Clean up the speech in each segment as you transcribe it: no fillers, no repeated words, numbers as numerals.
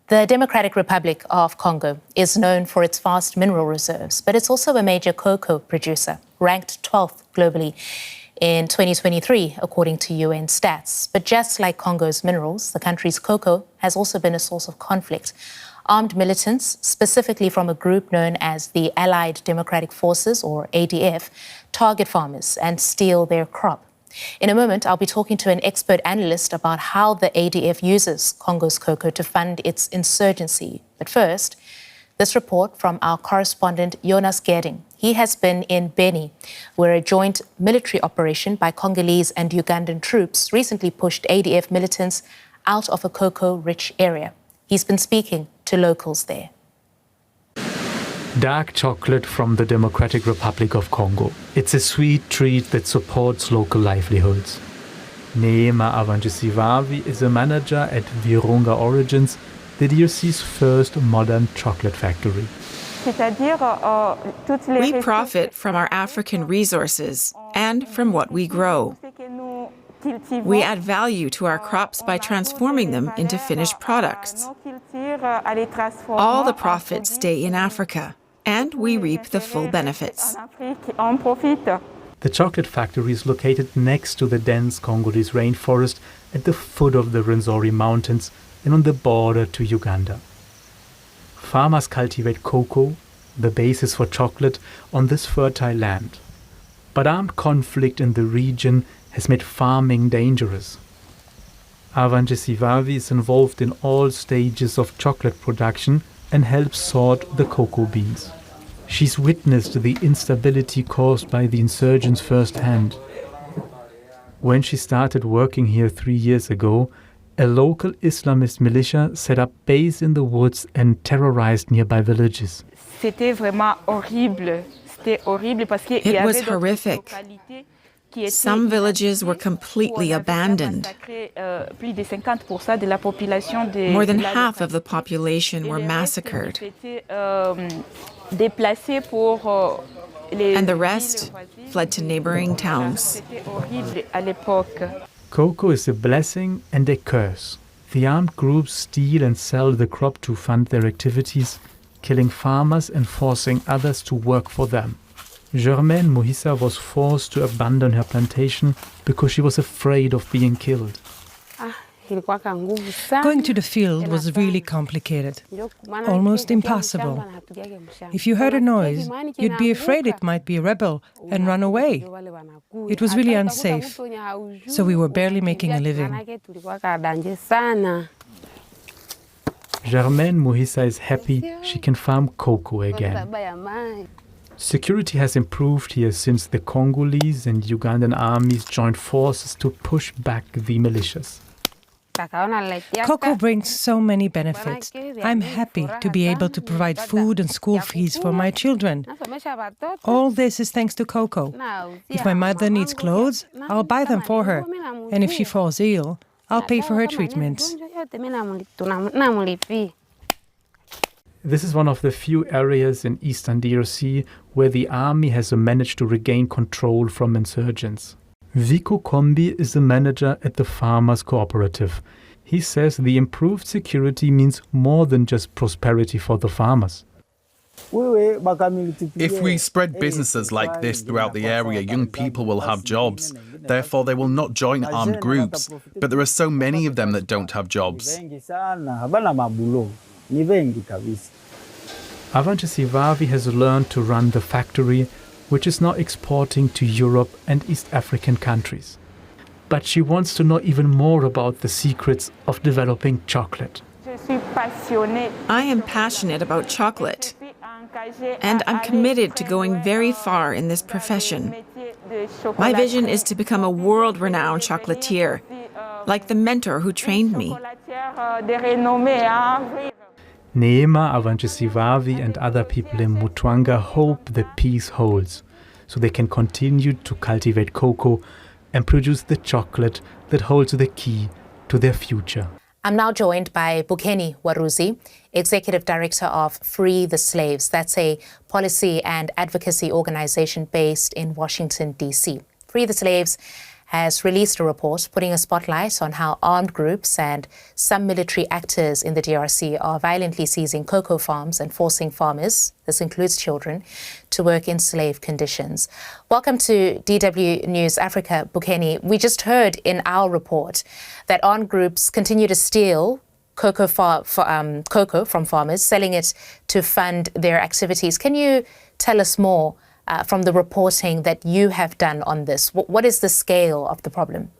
The Democratic Republic of Congo is known for its vast mineral reserves, but it's also a major cocoa producer, ranked 12th globally in 2023, according to UN stats. But just like Congo's minerals, the country's cocoa has also been a source of conflict. Armed militants, specifically from a group known as the Allied Democratic Forces, or ADF, target farmers and steal their crop. In a moment, I'll be talking to an expert analyst about how the ADF uses Congo's cocoa to fund its insurgency. But first, this report from our correspondent Jonas Gerding. He has been in Beni, where a joint military operation by Congolese and Ugandan troops recently pushed ADF militants out of a cocoa-rich area. He's been speaking to locals there. Dark chocolate from the Democratic Republic of Congo. It's a sweet treat that supports local livelihoods. Neema Avanjisivavi is a manager at Virunga Origins, the DRC's first modern chocolate factory. We profit from our African resources and from what we grow. We add value to our crops by transforming them into finished products. All the profits stay in Africa, and we reap the full benefits. The chocolate factory is located next to the dense Congolese rainforest at the foot of the Rwenzori Mountains and on the border to Uganda. Farmers cultivate cocoa, the basis for chocolate, on this fertile land. But armed conflict in the region has made farming dangerous. Avanjisivavi is involved in all stages of chocolate production and helps sort the cocoa beans. She's witnessed the instability caused by the insurgents firsthand. When she started working here 3 years ago, a local Islamist militia set up base in the woods and terrorized nearby villages. It was horrific. Some villages were completely abandoned. More than half of the population were massacred. And the rest fled to neighboring towns. Cocoa is a blessing and a curse. The armed groups steal and sell the crop to fund their activities, killing farmers and forcing others to work for them. Germaine Mohissa was forced to abandon her plantation because she was afraid of being killed. Going to the field was really complicated, almost impossible. If you heard a noise, you'd be afraid it might be a rebel and run away. It was really unsafe, so we were barely making a living. Germaine Mohissa is happy she can farm cocoa again. Security has improved here since the Congolese and Ugandan armies joined forces to push back the militias. Cocoa brings so many benefits. I'm happy to be able to provide food and school fees for my children. All this is thanks to cocoa. If my mother needs clothes, I'll buy them for her. And if she falls ill, I'll pay for her treatments. This is one of the few areas in eastern DRC where the army has managed to regain control from insurgents. Vico Kombi is a manager at the Farmers Cooperative. He says the improved security means more than just prosperity for the farmers. If we spread businesses like this throughout the area, young people will have jobs. Therefore, they will not join armed groups. But there are so many of them that don't have jobs. Avanjisivavi has learned to run the factory, which is now exporting to Europe and East African countries. But she wants to know even more about the secrets of developing chocolate. I am passionate about chocolate, and I'm committed to going very far in this profession. My vision is to become a world-renowned chocolatier, like the mentor who trained me. Neema Avanjisivavi and other people in Mutwanga hope the peace holds, so they can continue to cultivate cocoa and produce the chocolate that holds the key to their future. I'm now joined by Bukeni Waruzi, Executive Director of Free the Slaves. That's a policy and advocacy organization based in Washington, D.C. Free the Slaves has released a report putting a spotlight on how armed groups and some military actors in the DRC are violently seizing cocoa farms and forcing farmers, this includes children, to work in slave conditions. Welcome to DW News Africa, Bukeni. We just heard in our report that armed groups continue to steal cocoa from farmers, selling it to fund their activities. Can you tell us more from the reporting that you have done on this? What is the scale of the problem?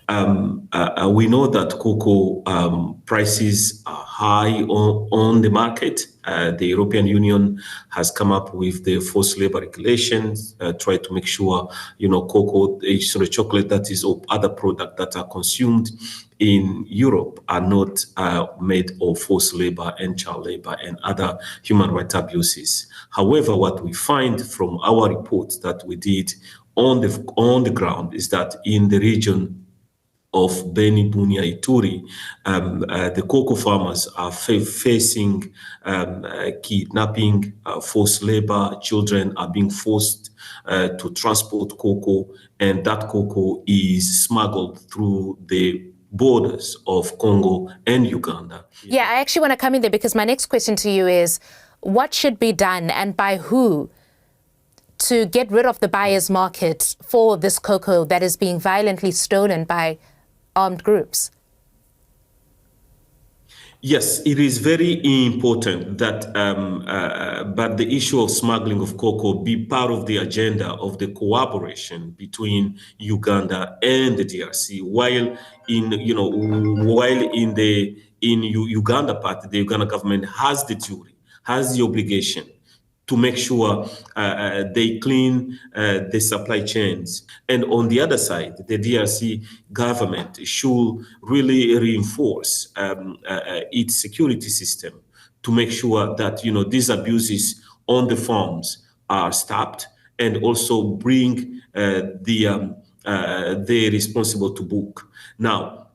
We know that cocoa prices are high on the market. The European Union has come up with the forced labor regulations, try to make sure, cocoa, chocolate that is or other products that are consumed in Europe are not made of forced labor and child labor and other human rights abuses. However, what we find from our reports that we did on the ground is that in the region of Beni, Bunia, Ituri, the cocoa farmers are facing kidnapping, forced labor. Children are being forced to transport cocoa, and that cocoa is smuggled through the borders of Congo and Uganda. Yeah, I actually want to come in there because my next question to you is, what should be done and by who to get rid of the buyer's market for this cocoa that is being violently stolen by armed groups? Yes, it is very important that but the issue of smuggling of cocoa be part of the agenda of the cooperation between Uganda and the DRC. While in Uganda part, the Uganda government has the duty, has the obligation to make sure they clean the supply chains. And on the other side, the DRC government should really reinforce its security system to make sure that these abuses on the farms are stopped, and also bring the responsible to book. Now,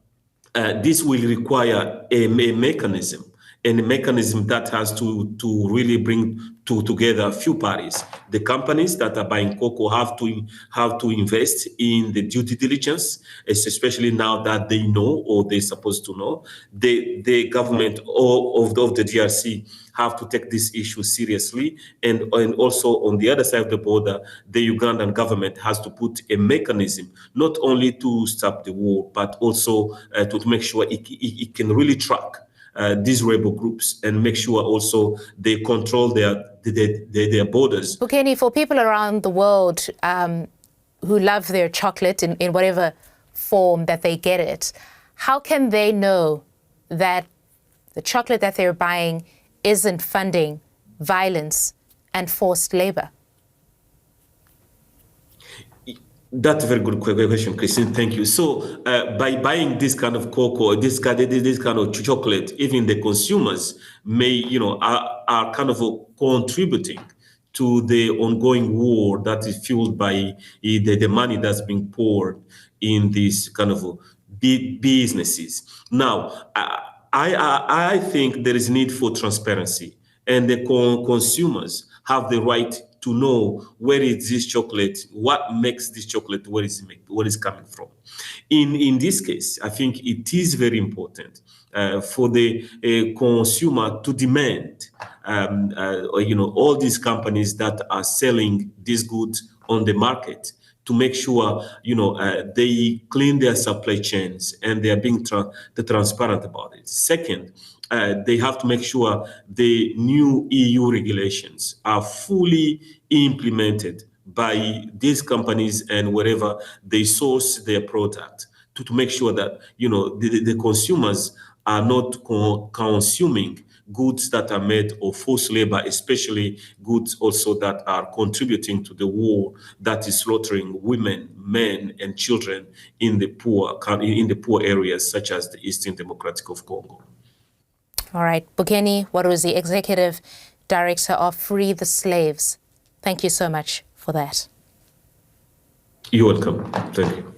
this will require a mechanism, and a mechanism that has to really bring together a few parties. The companies that are buying cocoa have to invest in the due diligence, especially now that they know, or they're supposed to know. The government of the DRC have to take this issue seriously, and also on the other side of the border, the Ugandan government has to put a mechanism not only to stop the war, but also to make sure it can really track these rebel groups and make sure also they control their borders. Bukeni, for people around the world who love their chocolate in whatever form that they get it, how can they know that the chocolate that they're buying isn't funding violence and forced labor? That's a very good question, Christine. Thank you. So, by buying this kind of cocoa, this kind of chocolate, even the consumers may, are kind of contributing to the ongoing war that is fueled by the money that's being poured in these kind of big businesses. Now, I think there is need for transparency, and the consumers have the right to know where is this chocolate, what makes this chocolate, where is coming from. In this case, I think it is very important for the consumer to demand, all these companies that are selling these goods on the market, to make sure, they clean their supply chains and they are being transparent about it. Second, they have to make sure the new EU regulations are fully implemented by these companies and wherever they source their product, to make sure that, the consumers are not consuming goods that are made of forced labor, especially goods also that are contributing to the war that is slaughtering women, men, and children in the poor areas such as the Eastern Democratic of Congo. All right, Bukeni Waruzi, Executive Director of Free the Slaves. Thank you so much for that. You're welcome. Thank you.